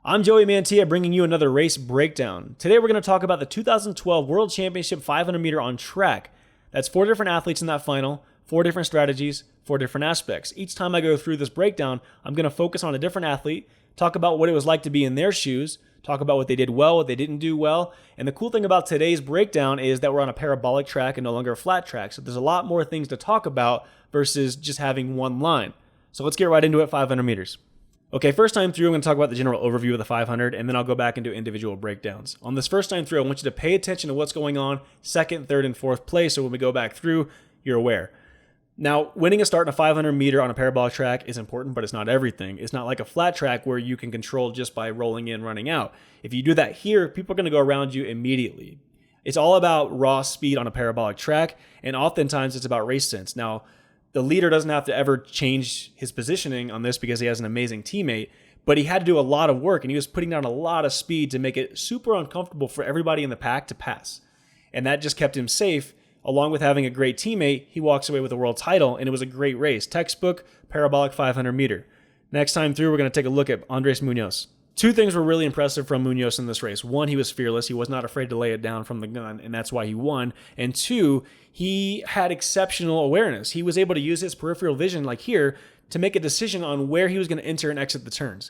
I'm Joey Mantia bringing you another race breakdown. Today we're going to talk about the 2012 World Championship 500 meter on track. That's 4 different athletes in that final, 4 different strategies, 4 different aspects. Each time I go through this breakdown, I'm going to focus on a different athlete, talk about what it was like to be in their shoes, talk about what they did well, what they didn't do well. And the cool thing about today's breakdown is that we're on a parabolic track and no longer a flat track. So there's a lot more things to talk about versus just having one line. So let's get right into it, 500 meters. Okay, first time through, I'm going to talk about the general overview of the 500, and then I'll go back and do individual breakdowns. On this first time through, I want you to pay attention to what's going on second, third, and fourth place, so when we go back through, you're aware. Now, winning a start in a 500 meter on a parabolic track is important, but it's not everything. It's not like a flat track where you can control just by rolling in, running out. If you do that here, people are going to go around you immediately. It's all about raw speed on a parabolic track, and oftentimes it's about race sense. Now, the leader doesn't have to ever change his positioning on this because he has an amazing teammate, but he had to do a lot of work and he was putting down a lot of speed to make it super uncomfortable for everybody in the pack to pass. And that just kept him safe. Along with having a great teammate, he walks away with a world title, and it was a great race. Textbook, parabolic 500 meter. Next time through, we're going to take a look at Andrés Muñoz. 2 things were really impressive from Muñoz in this race. 1, he was fearless. He was not afraid to lay it down from the gun, and that's why he won. And 2, he had exceptional awareness. He was able to use his peripheral vision, like here, to make a decision on where he was going to enter and exit the turns.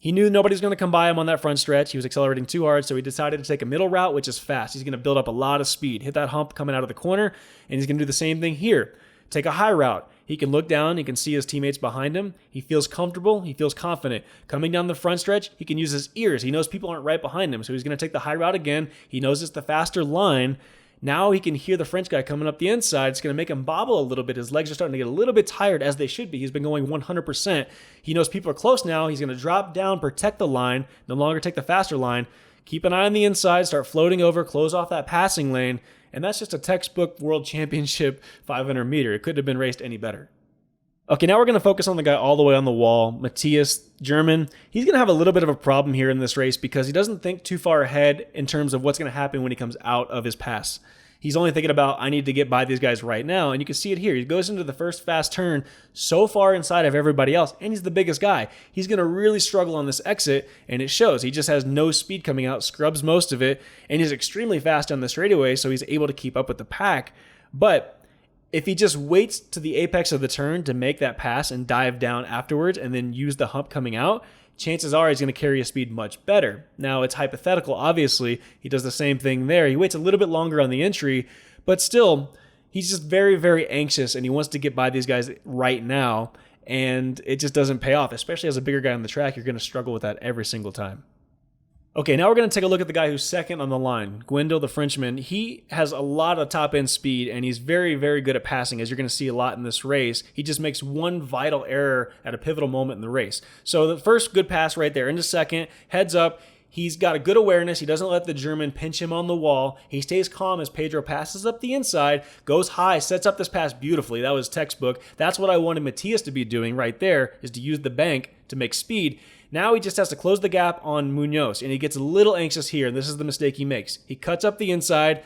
He knew nobody's going to come by him on that front stretch. He was accelerating too hard, so he decided to take a middle route, which is fast. He's going to build up a lot of speed, hit that hump coming out of the corner, and he's going to do the same thing here. Take a high route. He can look down, he can see his teammates behind him. He feels comfortable, he feels confident. Coming down the front stretch, he can use his ears. He knows people aren't right behind him, so he's going to take the high route again. He knows it's the faster line. Now he can hear the French guy coming up the inside. It's going to make him bobble a little bit. His legs are starting to get a little bit tired, as they should be. He's been going 100%. He knows people are close now. He's going to drop down, protect the line, no longer take the faster line. Keep an eye on the inside, start floating over, close off that passing lane. And that's just a textbook World Championship 500 meter. It couldn't have been raced any better. Okay, now we're going to focus on the guy all the way on the wall, Matthias, German. He's going to have a little bit of a problem here in this race because he doesn't think too far ahead in terms of what's going to happen when he comes out of his pass. He's only thinking about, I need to get by these guys right now, and you can see it here. He goes into the first fast turn so far inside of everybody else, and he's the biggest guy. He's going to really struggle on this exit, and it shows. He just has no speed coming out, scrubs most of it, and he's extremely fast on the straightaway, so he's able to keep up with the pack. But if he just waits to the apex of the turn to make that pass and dive down afterwards and then use the hump coming out, chances are he's going to carry his speed much better. Now, it's hypothetical, obviously. He does the same thing there. He waits a little bit longer on the entry, but still, he's just very, very anxious, and he wants to get by these guys right now, and it just doesn't pay off. Especially as a bigger guy on the track, you're going to struggle with that every single time. Okay, now we're going to take a look at the guy who's second on the line, Gwendal, the Frenchman. He has a lot of top-end speed, and he's very, very good at passing, as you're going to see a lot in this race. He just makes one vital error at a pivotal moment in the race. So the first good pass right there into second, heads up. He's got a good awareness. He doesn't let the German pinch him on the wall. He stays calm as Pedro passes up the inside, goes high, sets up this pass beautifully. That was textbook. That's what I wanted Matthias to be doing right there, is to use the bank to make speed. Now he just has to close the gap on Muñoz, and he gets a little anxious here, and this is the mistake he makes. He cuts up the inside,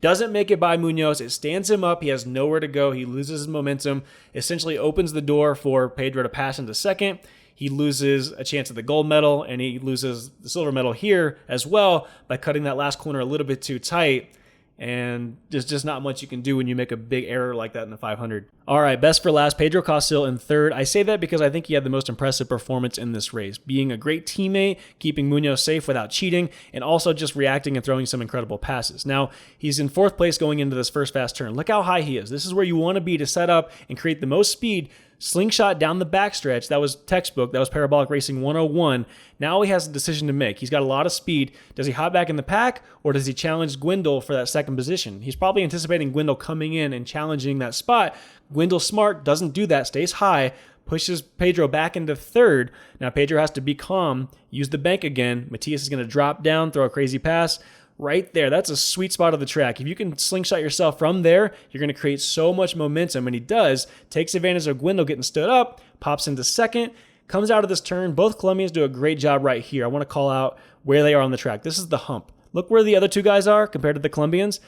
doesn't make it by Muñoz. It stands him up. He has nowhere to go. He loses his momentum, essentially opens the door for Pedro to pass into second. He loses a chance at the gold medal, and he loses the silver medal here as well by cutting that last corner a little bit too tight. And there's just not much you can do when you make a big error like that in the 500. All right, best for last, Pedro Causil in third. I say that because I think he had the most impressive performance in this race, being a great teammate, keeping Muñoz safe without cheating, and also just reacting and throwing some incredible passes. Now, he's in fourth place going into this first fast turn. Look how high he is. This is where you want to be to set up and create the most speed. Slingshot down the backstretch. That was textbook. That was Parabolic Racing 101. Now he has a decision to make. He's got a lot of speed. Does he hop back in the pack, or does he challenge Gwendal for that second position? He's probably anticipating Gwendal coming in and challenging that spot. Gwendal smart, doesn't do that, stays high, pushes Pedro back into third. Now Pedro has to be calm, use the bank again. Matthias is going to drop down, throw a crazy pass. Right there, that's a sweet spot of the track. If you can slingshot yourself from there, you're going to create so much momentum, and he does. Takes advantage of Gwendal getting stood up, pops into second, comes out of this turn. Both Colombians do a great job right here. I want to call out where they are on the track. This is the hump. Look where the other two guys are compared to the Colombians.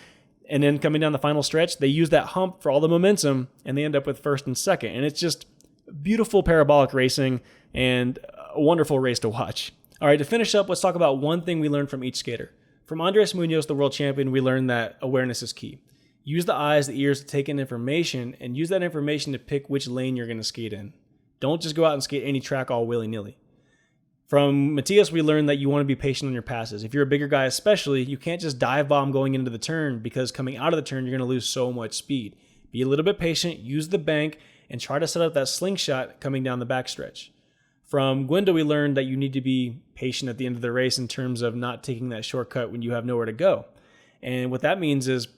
And then coming down the final stretch, they use that hump for all the momentum, and they end up with first and second. And it's just beautiful parabolic racing and a wonderful race to watch. All right, to finish up, let's talk about one thing we learned from each skater. From Andrés Muñoz, the world champion, we learned that awareness is key. Use the eyes, the ears to take in information, and use that information to pick which lane you're going to skate in. Don't just go out and skate any track all willy-nilly. From Matthias, we learned that you want to be patient on your passes. If you're a bigger guy especially, you can't just dive bomb going into the turn, because coming out of the turn, you're going to lose so much speed. Be a little bit patient, use the bank, and try to set up that slingshot coming down the backstretch. From Gwendal, we learned that you need to be patient at the end of the race in terms of not taking that shortcut when you have nowhere to go. And what that means is,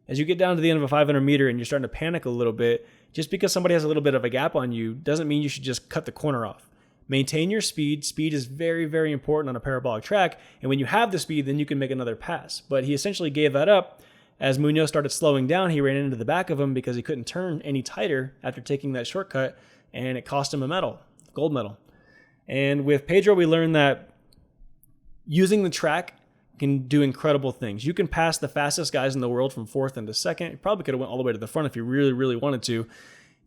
as you get down to the end of a 500 meter and you're starting to panic a little bit, just because somebody has a little bit of a gap on you doesn't mean you should just cut the corner off. Maintain your speed. Speed is very, very important on a parabolic track. And when you have the speed, then you can make another pass. But he essentially gave that up. As Muñoz started slowing down, he ran into the back of him because he couldn't turn any tighter after taking that shortcut, and it cost him a medal, gold medal. And with Pedro, we learned that using the track can do incredible things. You can pass the fastest guys in the world from fourth into second. You probably could have went all the way to the front if you really, really wanted to,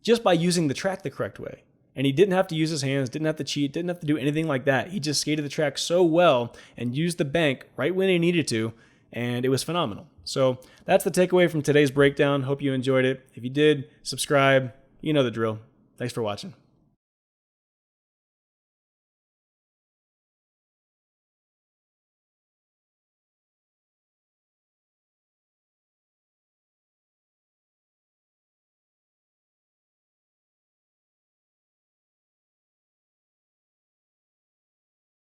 just by using the track the correct way. And he didn't have to use his hands, didn't have to cheat, didn't have to do anything like that. He just skated the track so well and used the bank right when he needed to, and it was phenomenal. So that's the takeaway from today's breakdown. Hope you enjoyed it. If you did, subscribe. You know the drill. Thanks for watching.